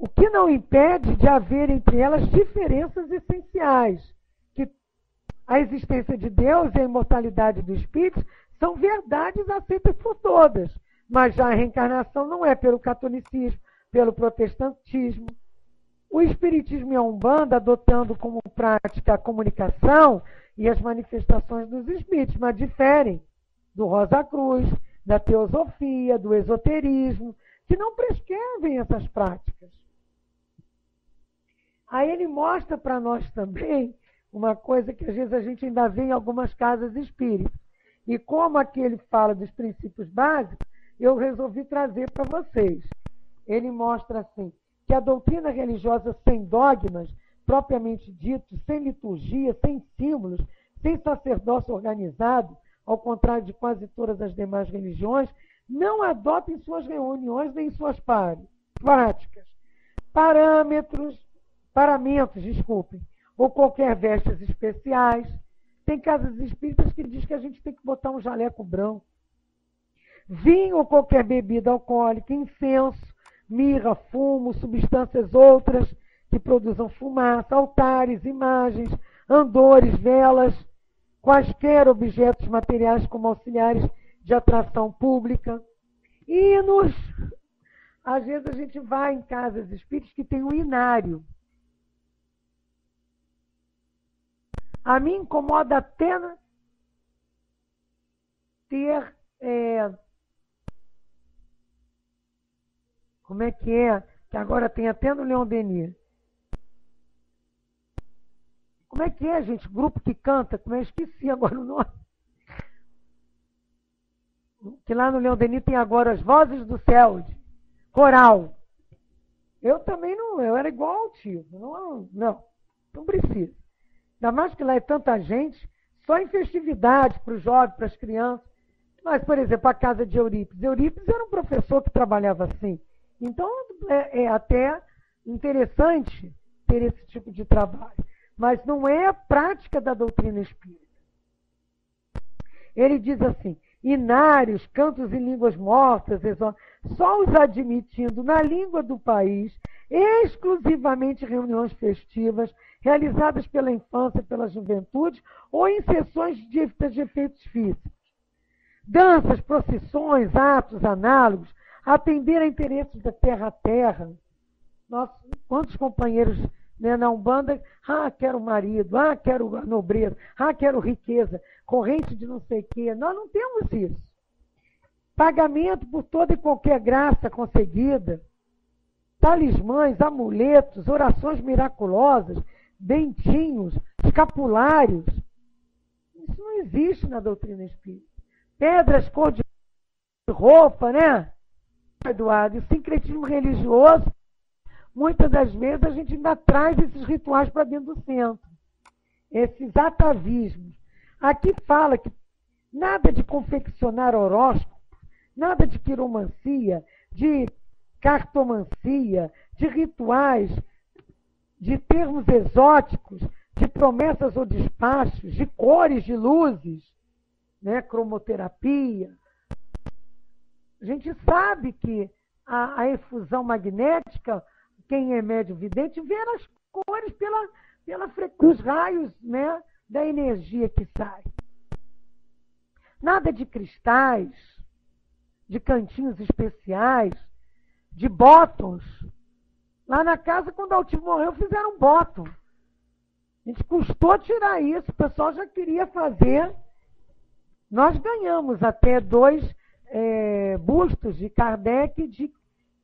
O que não impede de haver entre elas diferenças essenciais, que a existência de Deus e a imortalidade do Espírito são verdades aceitas por todas, mas já a reencarnação não é pelo catolicismo, pelo protestantismo. O Espiritismo e a Umbanda, adotando como prática a comunicação e as manifestações dos Espíritos, mas diferem do Rosa Cruz, da teosofia, do esoterismo, que não prescrevem essas práticas. Aí ele mostra para nós também uma coisa que às vezes a gente ainda vê em algumas casas espíritas. E como aqui ele fala dos princípios básicos, eu resolvi trazer para vocês. Ele mostra assim, que a doutrina religiosa sem dogmas, propriamente dito, sem liturgia, sem símbolos, sem sacerdócio organizado, ao contrário de quase todas as demais religiões, não adota em suas reuniões nem em suas práticas paramentos, ou qualquer vestes especiais. Tem casas espíritas que diz que a gente tem que botar um jaleco branco. Vinho ou qualquer bebida alcoólica, incenso, mirra, fumo, substâncias outras que produzam fumaça, altares, imagens, andores, velas, quaisquer objetos materiais como auxiliares de atração pública. Hinos. Às vezes a gente vai em casas espíritas que tem um inário. A mim incomoda até ter... como é? Que agora tem até no Leon Denis. Como é que é, gente? Grupo que canta, como é? Esqueci agora o nome. Que lá no Leon Denis tem agora as Vozes do Céu, coral. Eu também não, eu era igual ao tio. Não precisa. Ainda mais que lá é tanta gente, só em festividade, para os jovens, para as crianças. Mas, por exemplo, a casa de Eurípides. Eurípides era um professor que trabalhava assim. Então, é até interessante ter esse tipo de trabalho. Mas não é a prática da doutrina espírita. Ele diz assim, inários, cantos em línguas mortas, só os admitindo na língua do país, exclusivamente reuniões festivas, realizadas pela infância, pela juventude, ou em sessões de efeitos físicos. Danças, procissões, atos análogos, atender a interesses da terra a terra. Nossa, quantos companheiros, né, na Umbanda, quero marido, quero a nobreza, quero riqueza, corrente de não sei o quê. Nós não temos isso. Pagamento por toda e qualquer graça conseguida, talismãs, amuletos, orações miraculosas, bentinhos, escapulários. Isso não existe na doutrina espírita. Pedras, cor de roupa, né? Eduardo, e o sincretismo religioso, muitas das vezes a gente ainda traz esses rituais para dentro do centro. Esses atavismos. Aqui fala que nada de confeccionar horóscopo, nada de quiromancia, de cartomancia, de rituais, de termos exóticos, de promessas ou despachos, de cores, de luzes, né? Cromoterapia. A gente sabe que a efusão magnética, quem é médio vidente, vê as cores pela frequência, os raios, né, da energia que sai. Nada de cristais, de cantinhos especiais, de bótons. Lá na casa, quando o Altivo morreu, fizeram um bóton. A gente custou tirar isso, o pessoal já queria fazer. Nós ganhamos até 2 bustos de Kardec e de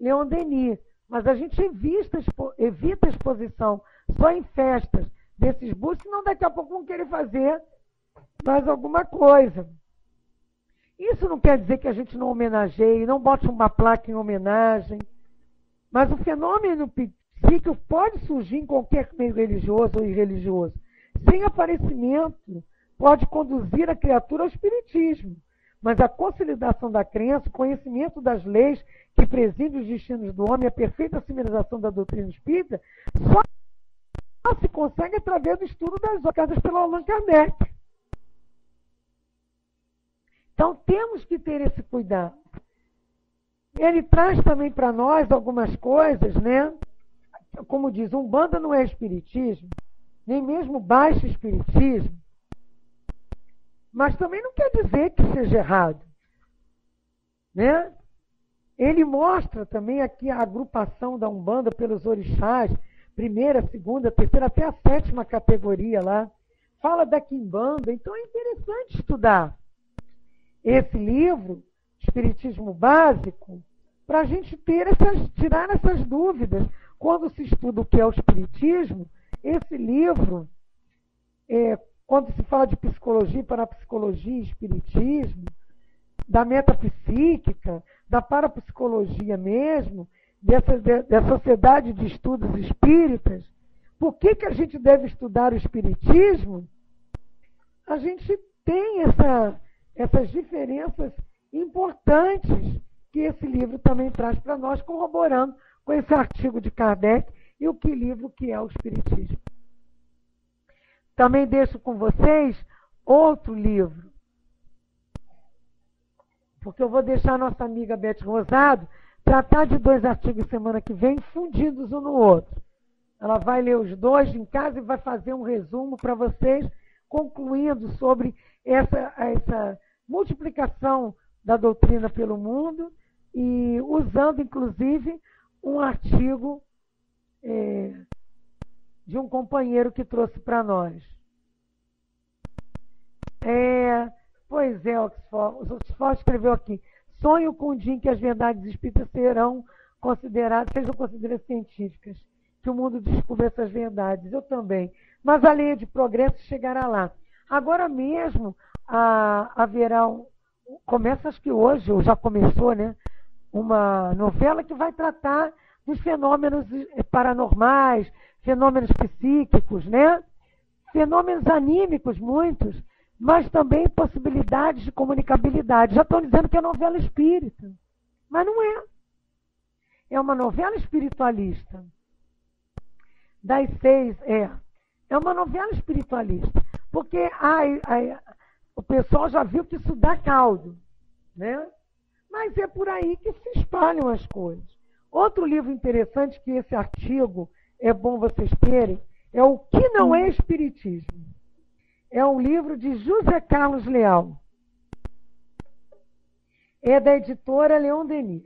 Leon Denis, mas a gente evita a exposição só em festas desses bustos, senão daqui a pouco vão querer fazer mais alguma coisa. Isso não quer dizer que a gente não homenageie, não bote uma placa em homenagem, mas o fenômeno psíquico pode surgir em qualquer meio religioso ou irreligioso. Sem aparecimento, pode conduzir a criatura ao espiritismo. Mas a consolidação da crença, o conhecimento das leis que presidem os destinos do homem, a perfeita assimilação da doutrina espírita, só se consegue através do estudo das obras pelo Allan Kardec. Então, temos que ter esse cuidado. Ele traz também para nós algumas coisas, né? Como diz, Umbanda não é espiritismo, nem mesmo baixo espiritismo, mas também não quer dizer que seja errado, né? Ele mostra também aqui a agrupação da Umbanda pelos orixás, primeira, segunda, terceira, até a 7ª categoria lá. Fala da Quimbanda, então é interessante estudar esse livro, Espiritismo Básico, para a gente tirar essas dúvidas. Quando se estuda o que é o Espiritismo, esse livro, quando se fala de psicologia, parapsicologia, espiritismo, da metapsíquica, da parapsicologia mesmo, da sociedade de estudos espíritas, por que a gente deve estudar o espiritismo? A gente tem essas diferenças importantes que esse livro também traz para nós, corroborando com esse artigo de Kardec e o livro que é o Espiritismo. Também deixo com vocês outro livro, porque eu vou deixar a nossa amiga Beth Rosado tratar de 2 artigos semana que vem, fundidos um no outro. Ela vai ler os 2 em casa e vai fazer um resumo para vocês, concluindo sobre essa multiplicação da doutrina pelo mundo e usando, inclusive, um artigo de um companheiro que trouxe para nós. Pois é, Oxford escreveu aqui, sonho com um dia em que as verdades espíritas sejam consideradas científicas, que o mundo descubra essas verdades. Eu também. Mas a lei de progresso chegará lá. Agora mesmo haverá começa, acho que hoje, ou já começou, né? Uma novela que vai tratar dos fenômenos paranormais, fenômenos psíquicos, né? Fenômenos anímicos, muitos, mas também possibilidades de comunicabilidade. Já estão dizendo que é novela espírita, mas não é. É uma novela espiritualista. Das 6, é uma novela espiritualista, porque o pessoal já viu que isso dá caldo, né? Mas é por aí que se espalham as coisas. Outro livro interessante, que esse artigo é bom vocês terem, é O que não é Espiritismo. É um livro de José Carlos Leal. É da editora Leon Denis.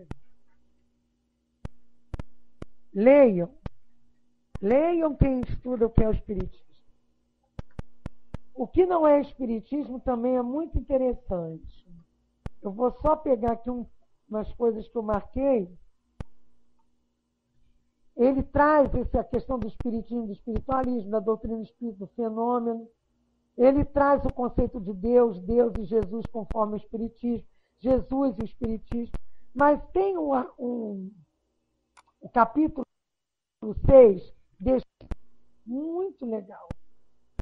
Leiam. Leiam quem estuda o que é o Espiritismo. O que não é Espiritismo também é muito interessante. Eu vou só pegar aqui umas coisas que eu marquei. Ele traz a questão do espiritismo, do espiritualismo, da doutrina espírita, do fenômeno. Ele traz o conceito de Deus, Deus e Jesus conforme o espiritismo, Jesus e o espiritismo. Mas tem o capítulo 6, deixa muito legal.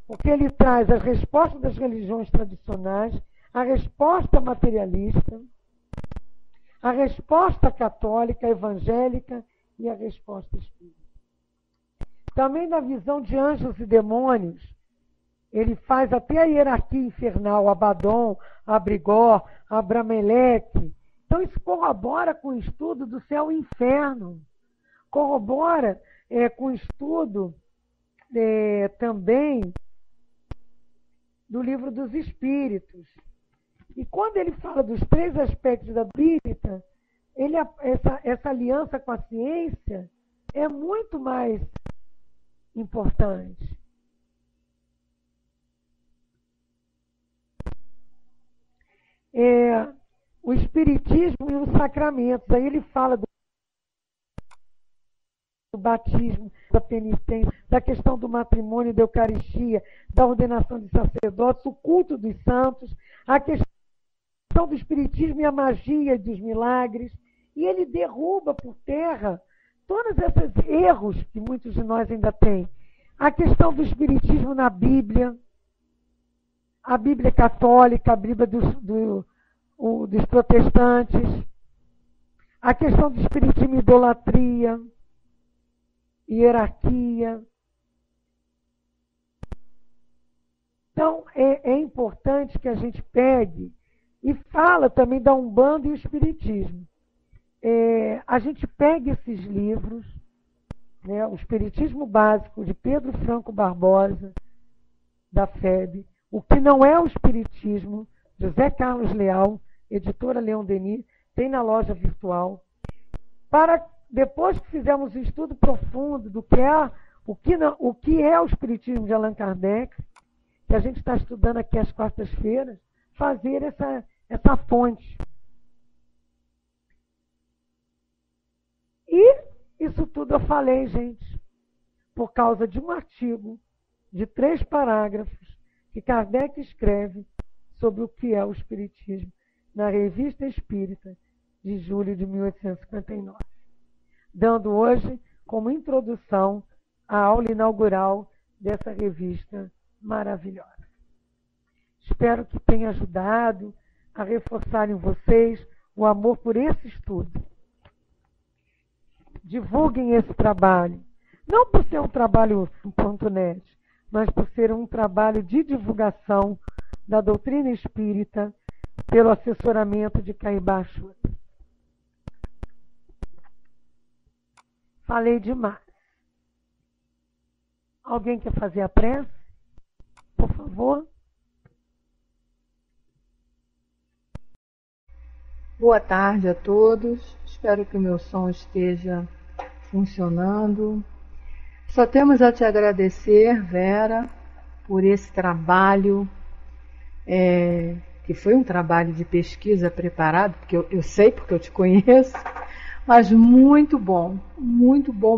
Porque ele traz as respostas das religiões tradicionais, a resposta materialista, a resposta católica, evangélica e a resposta espírita. Também na visão de anjos e demônios, ele faz até a hierarquia infernal, Abaddon, Abrigor, Abrameleque. Então isso corrobora com o estudo do céu e inferno. Corrobora com o estudo também do livro dos Espíritos. E quando ele fala dos 3 aspectos da Bíblia, essa aliança com a ciência é muito mais importante. O Espiritismo e os sacramentos. Aí ele fala do batismo, da penitência, da questão do matrimônio, da Eucaristia, da ordenação de sacerdotes, o culto dos santos, a questão do Espiritismo e a magia dos milagres. E ele derruba por terra todos esses erros que muitos de nós ainda têm. A questão do Espiritismo na Bíblia, a Bíblia católica, a Bíblia dos protestantes, a questão do Espiritismo e idolatria, hierarquia. Então, é importante que a gente pegue e fala também da Umbanda e o Espiritismo. A gente pega esses livros, né, o Espiritismo Básico, de Pedro Franco Barbosa, da FEB, O que não é o Espiritismo, José Carlos Leal, editora Leon Denis, tem na loja virtual, para depois que fizermos um estudo profundo do que é o que é o Espiritismo de Allan Kardec, que a gente está estudando aqui às quartas-feiras, fazer essa fonte. E isso tudo eu falei, gente, por causa de um artigo de 3 parágrafos que Kardec escreve sobre o que é o Espiritismo na Revista Espírita de julho de 1859. Dando hoje como introdução a aula inaugural dessa revista maravilhosa. Espero que tenha ajudado a reforçar em vocês o amor por esse estudo. Divulguem esse trabalho, não por ser um trabalho .net, mas por ser um trabalho de divulgação da doutrina espírita pelo assessoramento de Caibá Achuta. Falei demais. Alguém quer fazer a prece? Por favor. Boa tarde a todos. Espero que o meu som esteja funcionando. Só temos a te agradecer, Vera, por esse trabalho, que foi um trabalho de pesquisa preparado, porque eu sei, porque eu te conheço, mas muito bom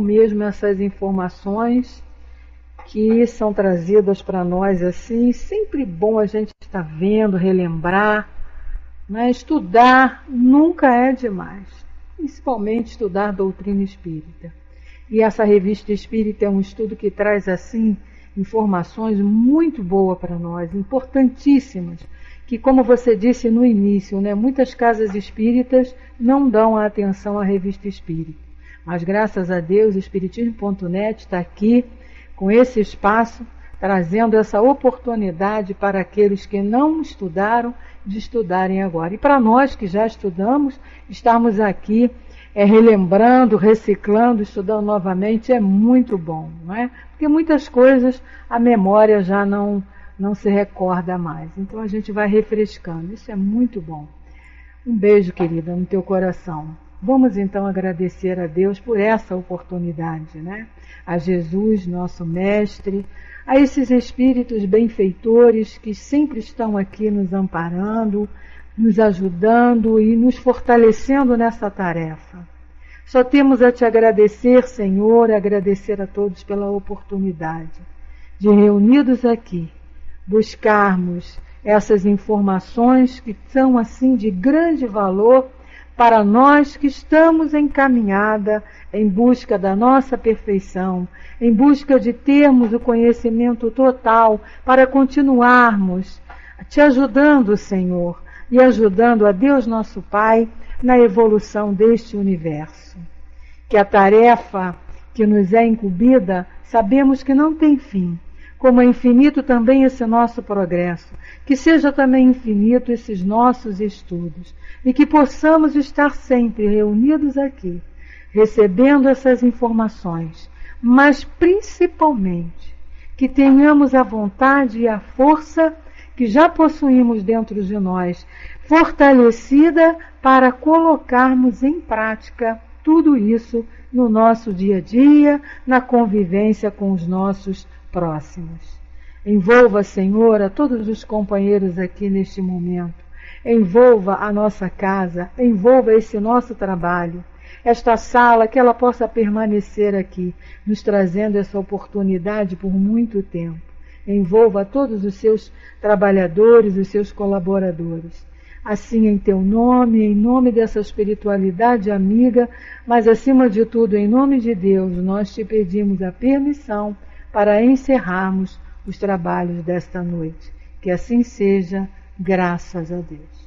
mesmo essas informações que são trazidas para nós assim. Sempre bom a gente estar vendo, relembrar, né? Estudar nunca é demais. principalmente estudar doutrina espírita. E essa revista espírita é um estudo que traz, assim, informações muito boas para nós, importantíssimas, que, como você disse no início, né, muitas casas espíritas não dão a atenção à revista espírita. Mas, graças a Deus, o Espiritismo.net está aqui, com esse espaço, trazendo essa oportunidade para aqueles que não estudaram, de estudarem agora. E para nós que já estudamos, estarmos aqui relembrando, reciclando, estudando novamente, é muito bom, não é? Porque muitas coisas a memória já não se recorda mais. Então a gente vai refrescando, isso é muito bom. Um beijo, querida, no teu coração. Vamos então agradecer a Deus por essa oportunidade, né? A Jesus, nosso Mestre, a esses espíritos benfeitores que sempre estão aqui nos amparando, nos ajudando e nos fortalecendo nessa tarefa. Só temos a te agradecer, Senhor, agradecer a todos pela oportunidade de, reunidos aqui, buscarmos essas informações que são assim de grande valor para nós que estamos em caminhada em busca da nossa perfeição, em busca de termos o conhecimento total para continuarmos te ajudando, Senhor, e ajudando a Deus nosso Pai na evolução deste universo. Que a tarefa que nos é incumbida, sabemos que não tem fim, como é infinito também esse nosso progresso, que seja também infinito esses nossos estudos, e que possamos estar sempre reunidos aqui, recebendo essas informações, mas principalmente que tenhamos a vontade e a força que já possuímos dentro de nós, fortalecida para colocarmos em prática tudo isso no nosso dia a dia, na convivência com os nossos próximos. Envolva, Senhor, a todos os companheiros aqui neste momento. Envolva a nossa casa, envolva esse nosso trabalho, esta sala, que ela possa permanecer aqui, nos trazendo essa oportunidade por muito tempo. Envolva todos os seus trabalhadores, os seus colaboradores. Assim, em teu nome, em nome dessa espiritualidade amiga, mas acima de tudo, em nome de Deus, nós te pedimos a permissão para encerrarmos os trabalhos desta noite. Que assim seja, graças a Deus.